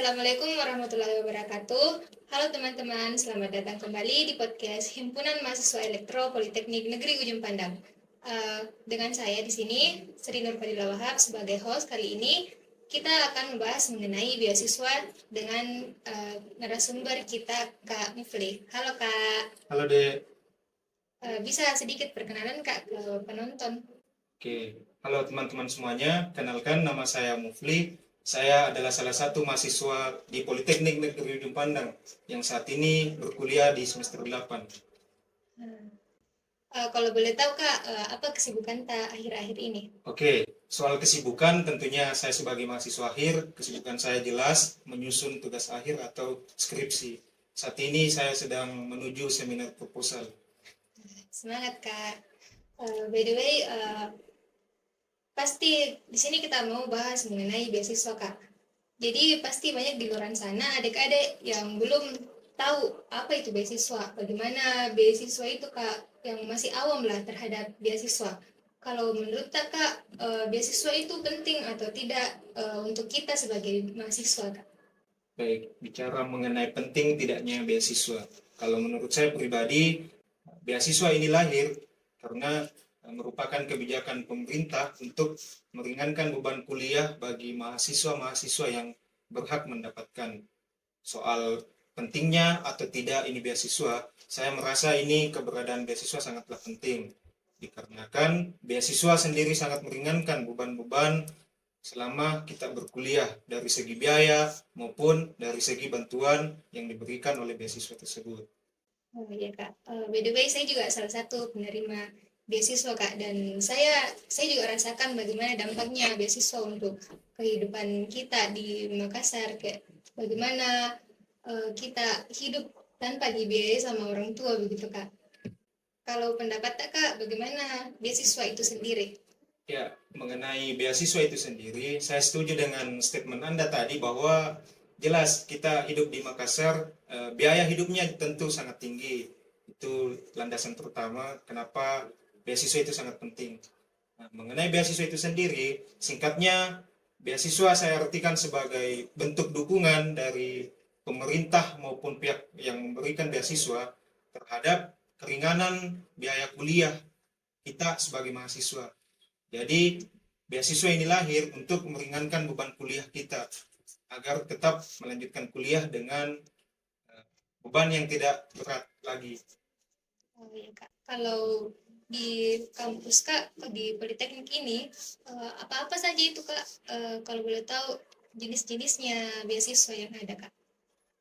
Assalamualaikum warahmatullahi wabarakatuh. Halo teman-teman, selamat datang kembali di podcast Himpunan Mahasiswa Elektro Politeknik Negeri Ujung Pandang. Dengan saya di sini, Sri Nurfadila Wahab sebagai host kali ini, kita akan membahas mengenai beasiswa dengan narasumber kita, Kak Mufli. Halo Kak. Halo Dek. Bisa sedikit perkenalan Kak ke penonton? Oke, halo teman-teman semuanya. Kenalkan, nama saya Mufli. Saya adalah salah satu mahasiswa di Politeknik Negeri Ujung Pandang yang saat ini berkuliah di semester 8. Kalau boleh tahu Kak, apa kesibukan Kak akhir-akhir ini? Oke, soal kesibukan tentunya saya sebagai mahasiswa akhir, kesibukan saya jelas menyusun tugas akhir atau skripsi. Saat ini saya sedang menuju seminar proposal. Semangat Kak. By the way, pasti di sini kita mau bahas mengenai beasiswa Kak. Jadi pasti banyak di luar sana adik-adik yang belum tahu apa itu beasiswa, bagaimana beasiswa itu Kak, yang masih awam lah terhadap beasiswa. Kalau menurut Kak, beasiswa itu penting atau tidak untuk kita sebagai mahasiswa Kak? Baik, bicara mengenai penting tidaknya beasiswa. Kalau menurut saya pribadi, beasiswa ini lahir karena merupakan kebijakan pemerintah untuk meringankan beban kuliah bagi mahasiswa-mahasiswa yang berhak mendapatkan. Soal pentingnya atau tidak ini beasiswa, saya merasa ini keberadaan beasiswa sangatlah penting. Dikarenakan beasiswa sendiri sangat meringankan beban-beban selama kita berkuliah dari segi biaya maupun dari segi bantuan yang diberikan oleh beasiswa tersebut. Oh iya Kak, by the way saya juga salah satu penerima beasiswa Kak, dan saya juga rasakan bagaimana dampaknya beasiswa untuk kehidupan kita di Makassar, kayak bagaimana kita hidup tanpa dibiayai sama orang tua begitu Kak. Kalau pendapat Kak, bagaimana beasiswa itu sendiri? Ya, mengenai beasiswa itu sendiri, saya setuju dengan statement Anda tadi bahwa jelas kita hidup di Makassar, biaya hidupnya tentu sangat tinggi. Itu landasan pertama kenapa beasiswa itu sangat penting. Nah, mengenai beasiswa itu sendiri, singkatnya beasiswa saya artikan sebagai bentuk dukungan dari pemerintah maupun pihak yang memberikan beasiswa terhadap keringanan biaya kuliah kita sebagai mahasiswa. Jadi beasiswa ini lahir untuk meringankan beban kuliah kita agar tetap melanjutkan kuliah dengan beban yang tidak berat lagi. Oh iya Kak, kalau di kampus Kak, di Politeknik ini, apa-apa saja itu Kak, kalau boleh tahu jenis-jenisnya beasiswa yang ada Kak?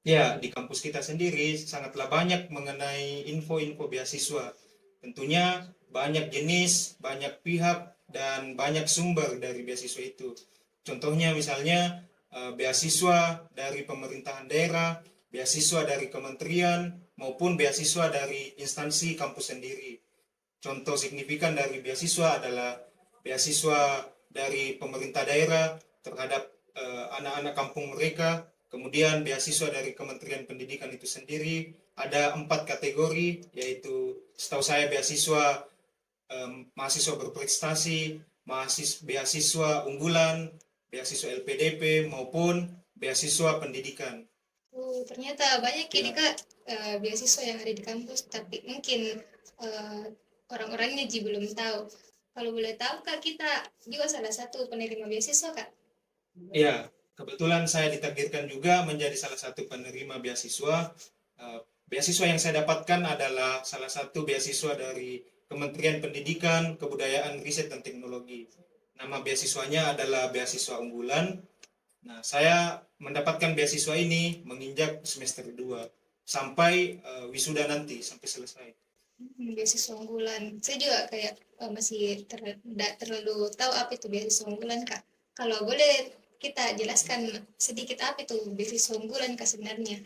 Ya, di kampus kita sendiri sangatlah banyak mengenai info-info beasiswa. Tentunya banyak jenis, banyak pihak, dan banyak sumber dari beasiswa itu. Contohnya misalnya beasiswa dari pemerintahan daerah, beasiswa dari kementerian, maupun beasiswa dari instansi kampus sendiri. Contoh signifikan dari beasiswa adalah beasiswa dari pemerintah daerah terhadap anak-anak kampung mereka. Kemudian beasiswa dari Kementerian Pendidikan itu sendiri ada 4 kategori, yaitu setahu saya beasiswa mahasiswa berprestasi, beasiswa unggulan, beasiswa LPDP maupun beasiswa pendidikan. Ternyata banyak ini Ya, Kak, beasiswa yang ada di kampus, tapi mungkin eh, orang-orangnya belum tahu. Kalau boleh tahu Kak, kita juga salah satu penerima beasiswa Kak. ya, kebetulan saya ditakdirkan juga menjadi salah satu penerima beasiswa. Beasiswa yang saya dapatkan adalah salah satu beasiswa dari Kementerian Pendidikan, Kebudayaan, Riset, dan Teknologi. Nama beasiswanya adalah beasiswa unggulan. Nah, saya mendapatkan beasiswa ini menginjak semester 2 sampai wisuda nanti, sampai selesai. Beasiswa unggulan. Saya juga kayak masih tidak terlalu tahu apa itu beasiswa unggulan Kak. Kalau boleh kita jelaskan sedikit apa itu beasiswa unggulan Kak sebenarnya?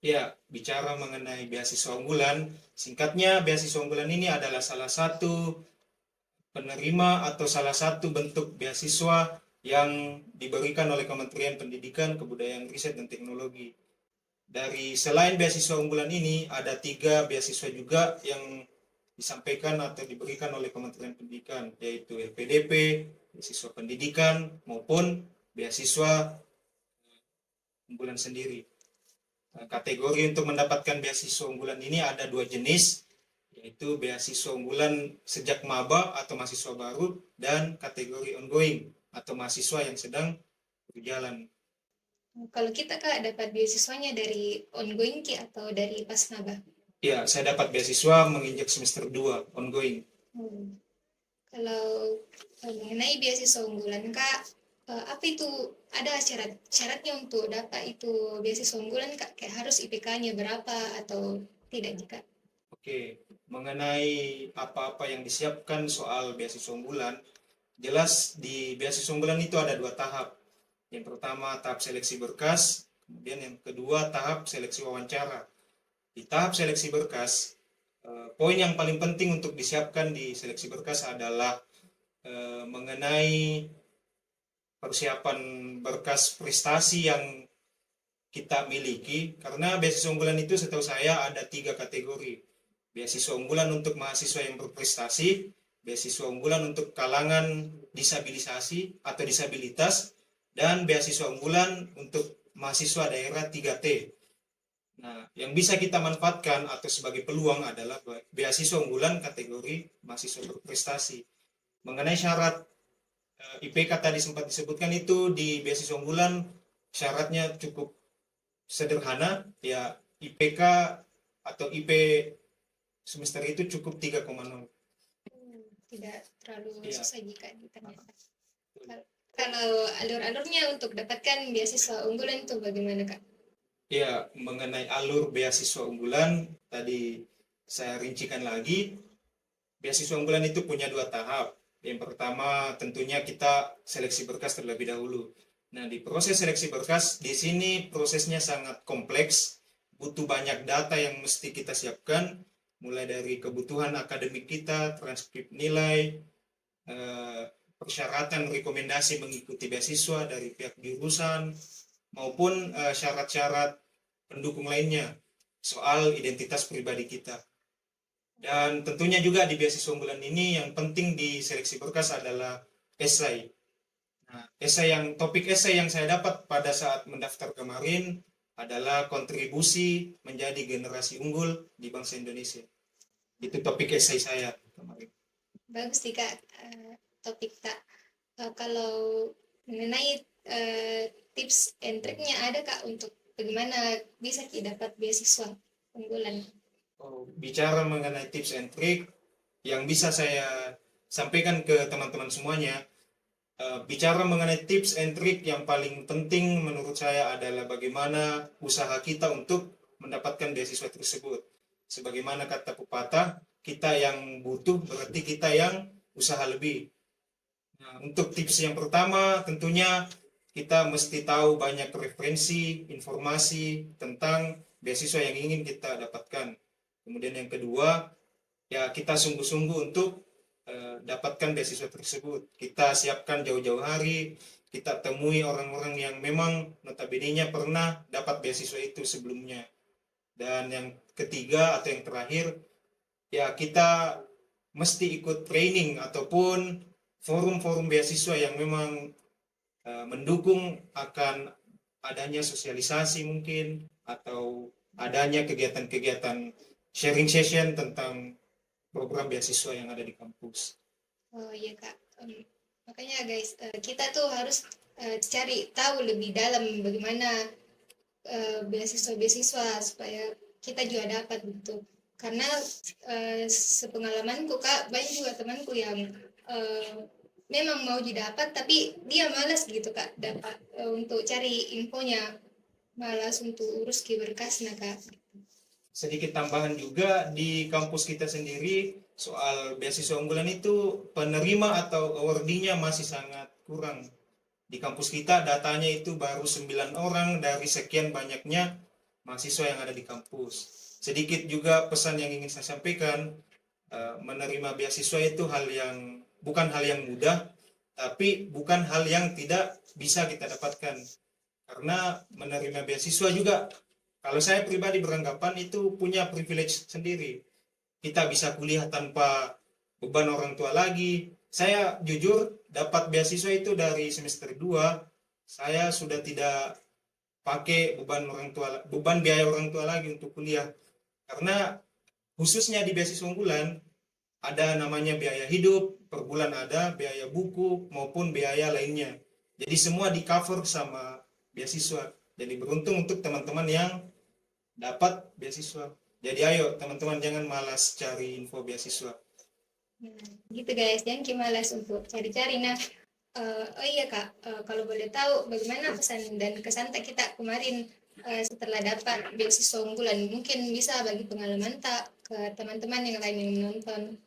Ya, bicara mengenai beasiswa unggulan, singkatnya beasiswa unggulan ini adalah salah satu penerima atau salah satu bentuk beasiswa yang diberikan oleh Kementerian Pendidikan, Kebudayaan, Riset, dan Teknologi. Dari selain beasiswa unggulan ini, ada 3 beasiswa juga yang disampaikan atau diberikan oleh Kementerian Pendidikan, yaitu LPDP, beasiswa pendidikan, maupun beasiswa unggulan sendiri. Kategori untuk mendapatkan beasiswa unggulan ini ada 2 jenis, yaitu beasiswa unggulan sejak maba atau mahasiswa baru, dan kategori ongoing atau mahasiswa yang sedang berjalan. Kalau kita Kak dapat beasiswanya dari ongoing Ki atau dari pas maba? Ya, saya dapat beasiswa menginjak semester 2 ongoing. Kalau mengenai beasiswa unggulan Kak, apa itu ada syaratnya untuk dapat itu beasiswa unggulan Kak? Kayak harus IPK-nya berapa atau tidak jika? Oke, mengenai apa-apa yang disiapkan soal beasiswa unggulan, jelas di beasiswa unggulan itu ada 2 tahap. Yang pertama tahap seleksi berkas, kemudian yang kedua tahap seleksi wawancara. Di tahap seleksi berkas, poin yang paling penting untuk disiapkan di seleksi berkas adalah mengenai persiapan berkas prestasi yang kita miliki, karena beasiswa unggulan itu setahu saya ada 3 kategori. Beasiswa unggulan untuk mahasiswa yang berprestasi, beasiswa unggulan untuk kalangan disabilisasi atau disabilitas, dan beasiswa unggulan untuk mahasiswa daerah 3T. Nah, yang bisa kita manfaatkan atau sebagai peluang adalah beasiswa unggulan kategori mahasiswa berprestasi. Mengenai syarat IPK tadi sempat disebutkan, itu di beasiswa unggulan syaratnya cukup sederhana, ya IPK atau IP semester itu cukup 3,0. Tidak terlalu Ya. susah jika ternyata. Kalau alur-alurnya untuk dapatkan beasiswa unggulan itu bagaimana Kak? Ya, mengenai alur beasiswa unggulan tadi saya rincikan lagi. Beasiswa unggulan itu punya 2 tahap. Yang pertama tentunya kita seleksi berkas terlebih dahulu. Nah, di proses seleksi berkas di sini prosesnya sangat kompleks, butuh banyak data yang mesti kita siapkan, mulai dari kebutuhan akademik kita, transkrip nilai, persyaratan rekomendasi mengikuti beasiswa dari pihak jurusan, maupun syarat-syarat pendukung lainnya soal identitas pribadi kita. Dan tentunya juga di beasiswa unggulan ini yang penting di seleksi berkas adalah esai. Nah, topik esai yang saya dapat pada saat mendaftar kemarin adalah kontribusi menjadi generasi unggul di bangsa Indonesia. Itu topik esai saya kemarin. Bagus sih Kak, topik Kak. Kalau mengenai tips and triknya ada Kak untuk bagaimana bisa dapat beasiswa unggulan? Bicara mengenai tips and trick yang bisa saya sampaikan ke teman-teman semuanya, bicara mengenai tips and trick yang paling penting menurut saya adalah bagaimana usaha kita untuk mendapatkan beasiswa tersebut. Sebagaimana kata pepatah, kita yang butuh berarti kita yang usaha lebih. Nah, untuk tips yang pertama tentunya kita mesti tahu banyak referensi, informasi tentang beasiswa yang ingin kita dapatkan. Kemudian yang kedua, ya kita sungguh-sungguh untuk dapatkan beasiswa tersebut. Kita siapkan jauh-jauh hari, kita temui orang-orang yang memang notabene-nya pernah dapat beasiswa itu sebelumnya. Dan yang ketiga atau yang terakhir, ya kita mesti ikut training ataupun forum-forum beasiswa yang memang mendukung akan adanya sosialisasi mungkin, atau adanya kegiatan-kegiatan sharing session tentang program beasiswa yang ada di kampus. Oh iya Kak, makanya guys kita tuh harus cari tahu lebih dalam bagaimana beasiswa-beasiswa supaya kita juga dapat gitu. Karena sepengalamanku Kak, banyak juga temanku yang memang mau didapat tapi dia malas gitu Kak dapat untuk cari infonya, malas untuk urus berkasnya Kak. Sedikit tambahan juga, di kampus kita sendiri soal beasiswa unggulan itu penerima atau awardee-nya masih sangat kurang. Di kampus kita datanya itu baru 9 orang dari sekian banyaknya mahasiswa yang ada di kampus. Sedikit juga pesan yang ingin saya sampaikan, menerima beasiswa itu bukan hal yang mudah, tapi bukan hal yang tidak bisa kita dapatkan. Karena menerima beasiswa juga, kalau saya pribadi beranggapan itu punya privilege sendiri. Kita bisa kuliah tanpa beban orang tua lagi. Saya jujur dapat beasiswa itu dari semester 2, saya sudah tidak pakai beban biaya orang tua lagi untuk kuliah. Karena khususnya di beasiswa unggulan ada namanya biaya hidup per bulan, ada biaya buku maupun biaya lainnya. Jadi semua di cover sama beasiswa. Jadi beruntung untuk teman-teman yang dapat beasiswa. Jadi ayo teman-teman jangan malas cari info beasiswa. Nah, gitu guys, jangan malas untuk cari-cari. Nah, oh iya Kak, kalau boleh tahu bagaimana pesan dan kesan tak kita kemarin setelah dapat beasiswa unggulan, mungkin bisa bagi pengalaman tak ke teman-teman yang lain yang menonton.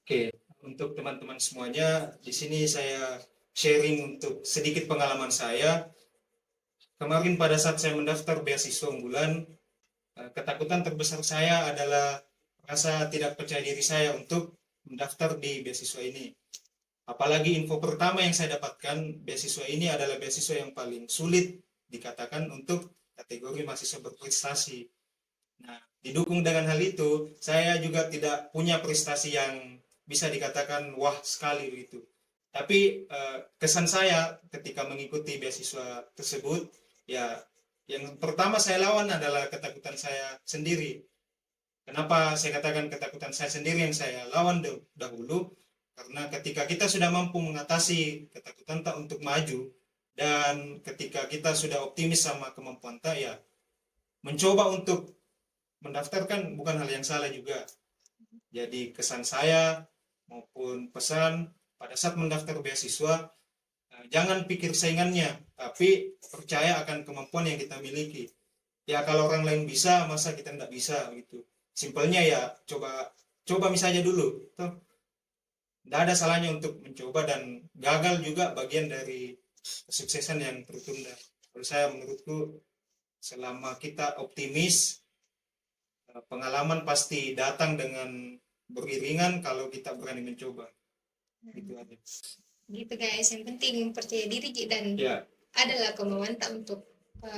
Oke, untuk teman-teman semuanya, di sini saya sharing untuk sedikit pengalaman saya. Kemarin pada saat saya mendaftar beasiswa unggulan, ketakutan terbesar saya adalah rasa tidak percaya diri saya untuk mendaftar di beasiswa ini. Apalagi info pertama yang saya dapatkan, beasiswa ini adalah beasiswa yang paling sulit dikatakan untuk kategori mahasiswa berprestasi. Nah, didukung dengan hal itu, saya juga tidak punya prestasi yang bisa dikatakan wah sekali begitu. Tapi kesan saya ketika mengikuti beasiswa tersebut, ya yang pertama saya lawan adalah ketakutan saya sendiri. Kenapa saya katakan ketakutan saya sendiri yang saya lawan dahulu? Karena ketika kita sudah mampu mengatasi ketakutan tak untuk maju, dan ketika kita sudah optimis sama kemampuan tak, ya mencoba untuk mendaftarkan bukan hal yang salah juga. Jadi kesan saya maupun pesan pada saat mendaftar beasiswa, jangan pikir saingannya, tapi percaya akan kemampuan yang kita miliki. Ya kalau orang lain bisa, masa kita tidak bisa gitu. Simpelnya ya coba misalnya dulu. Tuh. Tidak ada salahnya untuk mencoba, dan gagal juga bagian dari kesuksesan yang tertunda. Kalau saya menurutku, selama kita optimis, pengalaman pasti datang dengan beriringan kalau kita berani mencoba. Gitu aja. Gitu guys, yang penting percaya diri dan Ya. adalah kemauan tak untuk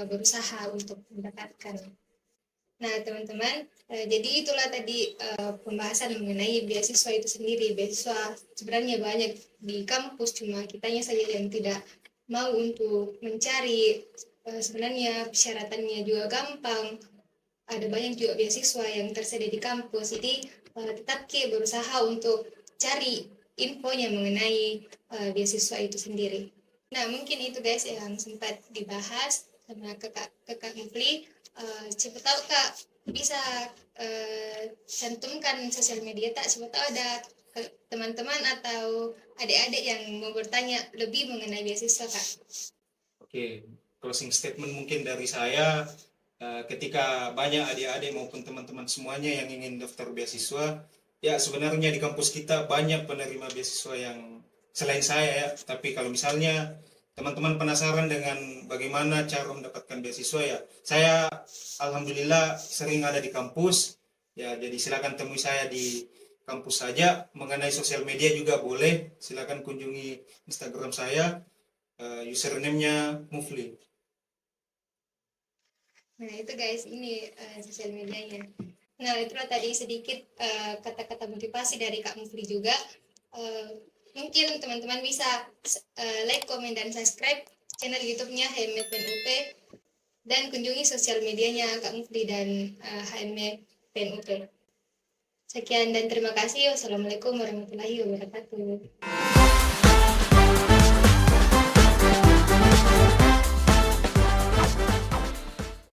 berusaha untuk mendapatkan. Nah teman-teman, jadi itulah tadi pembahasan mengenai beasiswa itu sendiri. Beasiswa sebenarnya banyak di kampus, cuma kitanya saja yang tidak mau untuk mencari. Sebenarnya persyaratannya juga gampang, ada banyak juga beasiswa yang tersedia di kampus. Jadi tetap berusaha untuk cari infonya mengenai beasiswa itu sendiri. Nah mungkin itu guys yang sempat dibahas sama kakak Mufli. Siapa tahu Kak bisa cantumkan sosial media tak, siapa tahu ada teman-teman atau adik-adik yang mau bertanya lebih mengenai beasiswa Kak. Oke, closing statement mungkin dari saya, ketika banyak adik-adik maupun teman-teman semuanya yang ingin daftar beasiswa, ya sebenarnya di kampus kita banyak penerima beasiswa yang selain saya ya, tapi kalau misalnya teman-teman penasaran dengan bagaimana cara mendapatkan beasiswa, ya saya alhamdulillah sering ada di kampus ya, jadi silakan temui saya di kampus saja. Mengenai sosial media juga boleh, silakan kunjungi Instagram saya, username-nya Mufli. Nah itu guys, ini sosial medianya. Nah itulah tadi sedikit kata-kata motivasi dari Kak Mufli juga. Mungkin teman-teman bisa like, komen, dan subscribe channel YouTube-nya HME PNUP, dan kunjungi sosial medianya Kak Mufli dan HME PNUP. Sekian dan terima kasih. Wassalamualaikum warahmatullahi wabarakatuh.